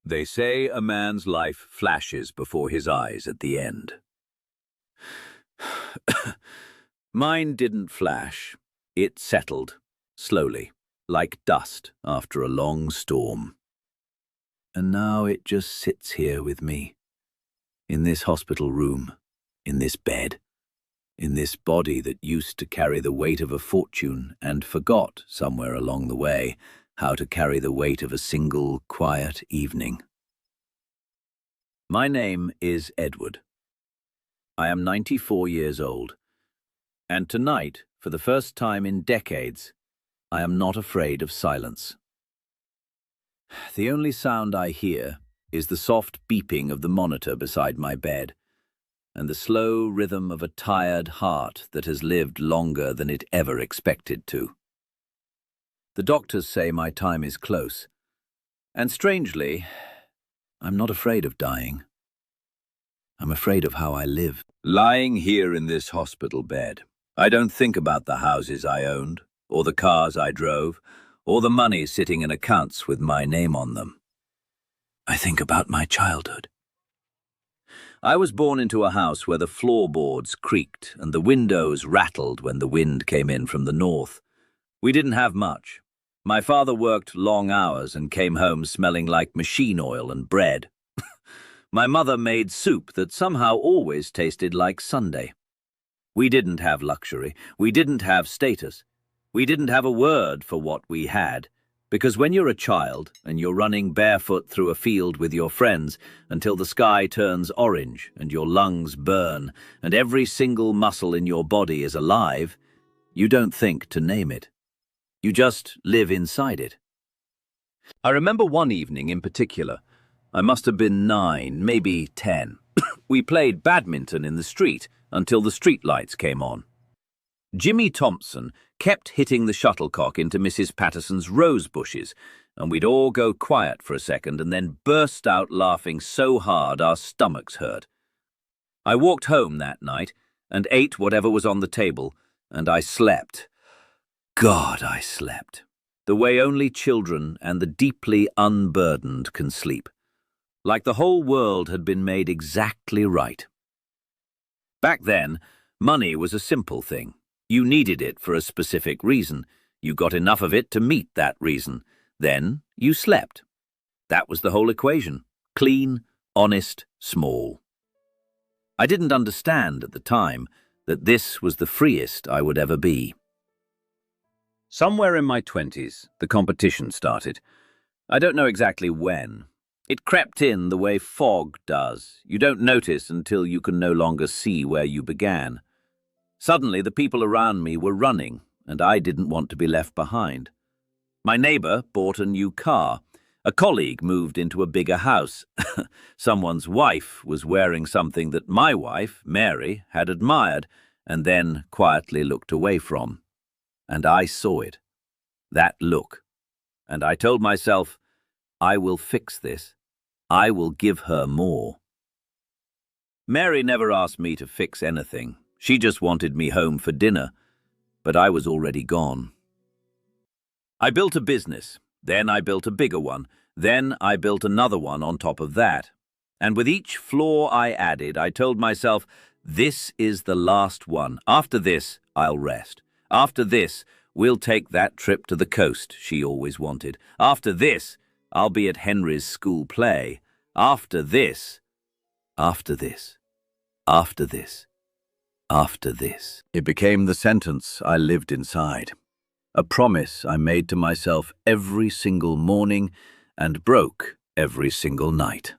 They say a man's life flashes before his eyes at the end. Mine didn't flash. It settled, slowly, like dust after a long storm. And now it just sits here with me, in this hospital room, in this bed, in this body that used to carry the weight of a fortune and forgot, somewhere along the way, how to carry the weight of a single, quiet evening. My name is Edward. I am 94 years old, and tonight, for the first time in decades, I am not afraid of silence. The only sound I hear is the soft beeping of the monitor beside my bed, and the slow rhythm of a tired heart that has lived longer than it ever expected to. The doctors say my time is close, and strangely, I'm not afraid of dying. I'm afraid of how I live. Lying here in this hospital bed, I don't think about the houses I owned, or the cars I drove, or the money sitting in accounts with my name on them. I think about my childhood. I was born into a house where the floorboards creaked and the windows rattled when the wind came in from the north. We didn't have much. My father worked long hours and came home smelling like machine oil and bread. My mother made soup that somehow always tasted like Sunday. We didn't have luxury. We didn't have status. We didn't have a word for what we had, because when you're a child and you're running barefoot through a field with your friends until the sky turns orange and your lungs burn and every single muscle in your body is alive, you don't think to name it. You just live inside it. I remember one evening in particular. I must have been 9, maybe 10. We played badminton in the street until the streetlights came on. Jimmy Thompson kept hitting the shuttlecock into Mrs. Patterson's rose bushes, and we'd all go quiet for a second and then burst out laughing so hard our stomachs hurt. I walked home that night and ate whatever was on the table, and I slept. God, I slept. The way only children and the deeply unburdened can sleep. Like the whole world had been made exactly right. Back then, money was a simple thing. You needed it for a specific reason. You got enough of it to meet that reason. Then you slept. That was the whole equation. Clean, honest, small. I didn't understand at the time that this was the freest I would ever be. Somewhere in my 20s, the competition started. I don't know exactly when. It crept in the way fog does. You don't notice until you can no longer see where you began. Suddenly, the people around me were running, and I didn't want to be left behind. My neighbor bought a new car. A colleague moved into a bigger house. Someone's wife was wearing something that my wife, Mary, had admired, and then quietly looked away from. And I saw it, that look, and I told myself, I will fix this. I will give her more. Mary never asked me to fix anything. She just wanted me home for dinner, but I was already gone. I built a business, then I built a bigger one, then I built another one on top of that. And with each floor I added, I told myself, this is the last one. After this, I'll rest. After this, we'll take that trip to the coast she always wanted. After this, I'll be at Henry's school play. After this, after this, after this, after this. It became the sentence I lived inside. A promise I made to myself every single morning and broke every single night.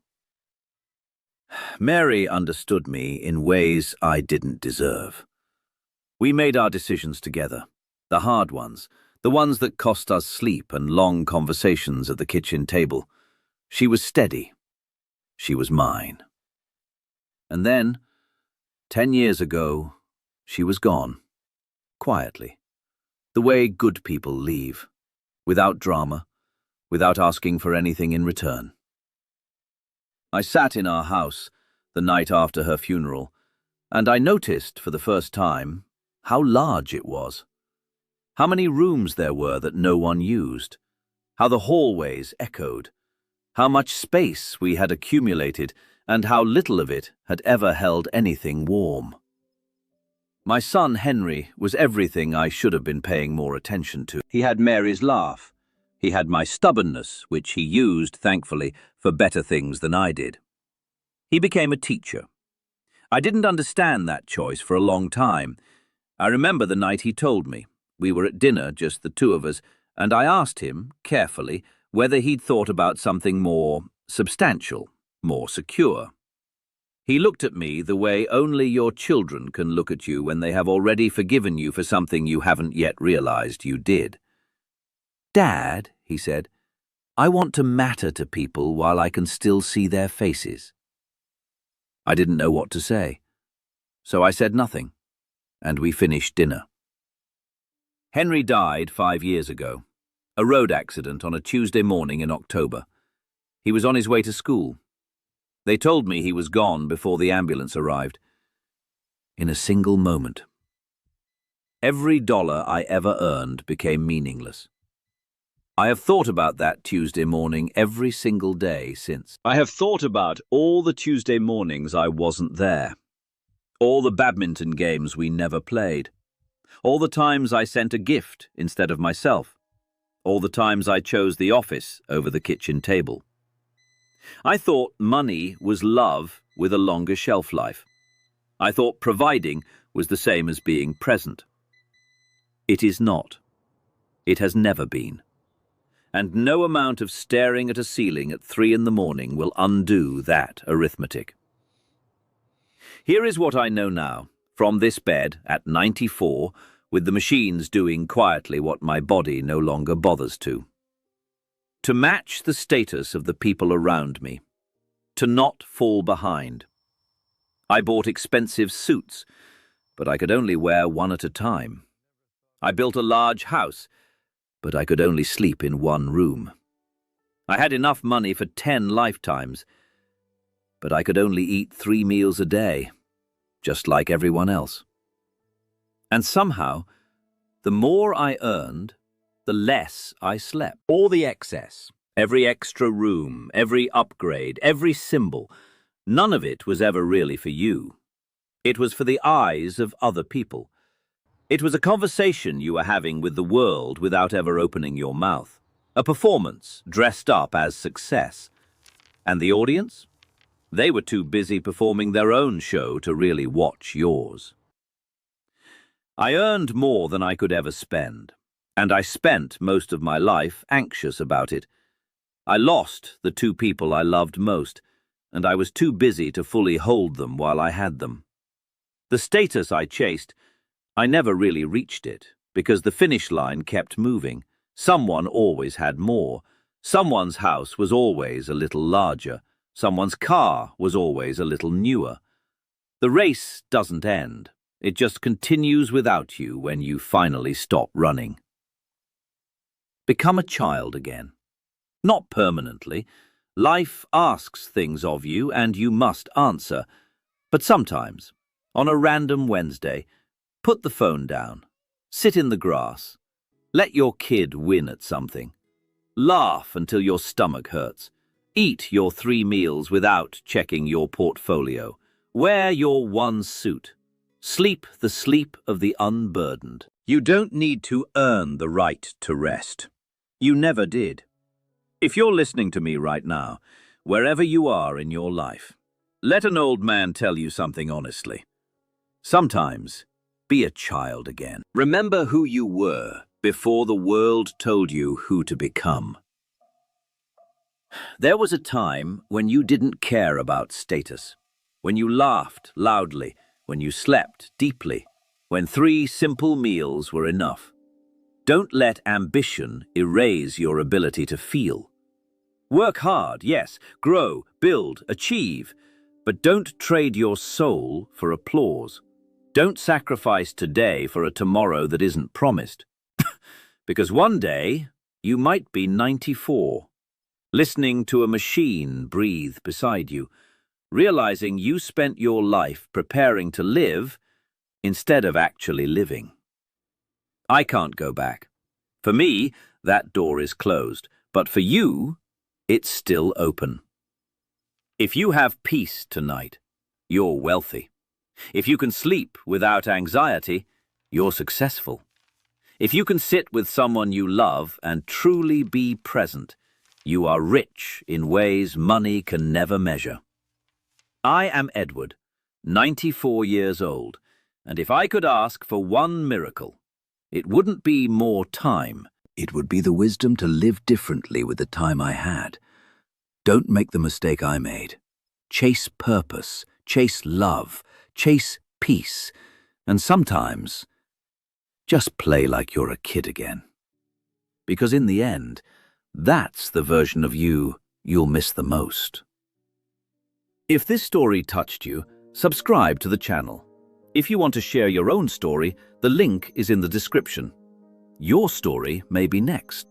Mary understood me in ways I didn't deserve. We made our decisions together, the hard ones, the ones that cost us sleep and long conversations at the kitchen table. She was steady. She was mine. And then, 10 years ago, she was gone, quietly, the way good people leave, without drama, without asking for anything in return. I sat in our house the night after her funeral, and I noticed for the first time how large it was. How many rooms there were that no one used. How the hallways echoed. how much space we had accumulated, and how little of it had ever held anything warm. My son Henry was everything I should have been paying more attention to. He had Mary's laugh. He had my stubbornness, which he used, thankfully, for better things than I did. He became a teacher. I didn't understand that choice for a long time. I remember the night he told me. We were at dinner, just the two of us, and I asked him, carefully, whether he'd thought about something more substantial, more secure. He looked at me the way only your children can look at you when they have already forgiven you for something you haven't yet realized you did. "Dad," he said, "I want to matter to people while I can still see their faces." I didn't know what to say, so I said nothing, and we finished dinner. Henry died 5 years ago, a road accident on a Tuesday morning in October. He was on his way to school. They told me he was gone before the ambulance arrived. In a single moment, every dollar I ever earned became meaningless. I have thought about that Tuesday morning every single day since. I have thought about all the Tuesday mornings I wasn't there, all the badminton games we never played, all the times I sent a gift instead of myself, all the times I chose the office over the kitchen table. I thought money was love with a longer shelf life. I thought providing was the same as being present. It is not. It has never been. And no amount of staring at a ceiling at 3 in the morning will undo that arithmetic. Here is what I know now, from this bed at 94, with the machines doing quietly what my body no longer bothers to. To match the status of the people around me. To not fall behind. I bought expensive suits, but I could only wear one at a time. I built a large house, but I could only sleep in one room. I had enough money for 10 lifetimes, but I could only eat 3 meals a day, just like everyone else. And somehow, the more I earned, the less I slept. All the excess, every extra room, every upgrade, every symbol, none of it was ever really for you. It was for the eyes of other people. It was a conversation you were having with the world without ever opening your mouth. A performance dressed up as success. And the audience? They were too busy performing their own show to really watch yours. I earned more than I could ever spend. And I spent most of my life anxious about it. I lost the 2 people I loved most, and I was too busy to fully hold them while I had them. The status I chased, I never really reached it, because the finish line kept moving. Someone always had more. Someone's house was always a little larger. Someone's car was always a little newer. The race doesn't end. It just continues without you when you finally stop running. Become a child again. Not permanently. Life asks things of you and you must answer. But sometimes, on a random Wednesday, put the phone down. Sit in the grass. Let your kid win at something. Laugh until your stomach hurts. Eat your 3 meals without checking your portfolio. Wear your one suit. Sleep the sleep of the unburdened. You don't need to earn the right to rest. You never did. If you're listening to me right now, wherever you are in your life, let an old man tell you something honestly. Sometimes, be a child again. Remember who you were before the world told you who to become. There was a time when you didn't care about status, when you laughed loudly, when you slept deeply, when 3 simple meals were enough. Don't let ambition erase your ability to feel. Work hard, yes, grow, build, achieve, but don't trade your soul for applause. Don't sacrifice today for a tomorrow that isn't promised. Because one day, you might be 94, listening to a machine breathe beside you, realizing you spent your life preparing to live instead of actually living. I can't go back. For me, that door is closed, but for you, It's still open. If you have peace tonight, you're wealthy. If you can sleep without anxiety, you're successful. If you can sit with someone you love and truly be present, you are rich in ways money can never measure. I am Edward, 94 years old, and if I could ask for one miracle, it wouldn't be more time. It would be the wisdom to live differently with the time I had. Don't make the mistake I made. Chase purpose, chase love, chase peace, and sometimes just play like you're a kid again. Because in the end, that's the version of you you'll miss the most. If this story touched you, subscribe to the channel. If you want to share your own story, the link is in the description. Your story may be next.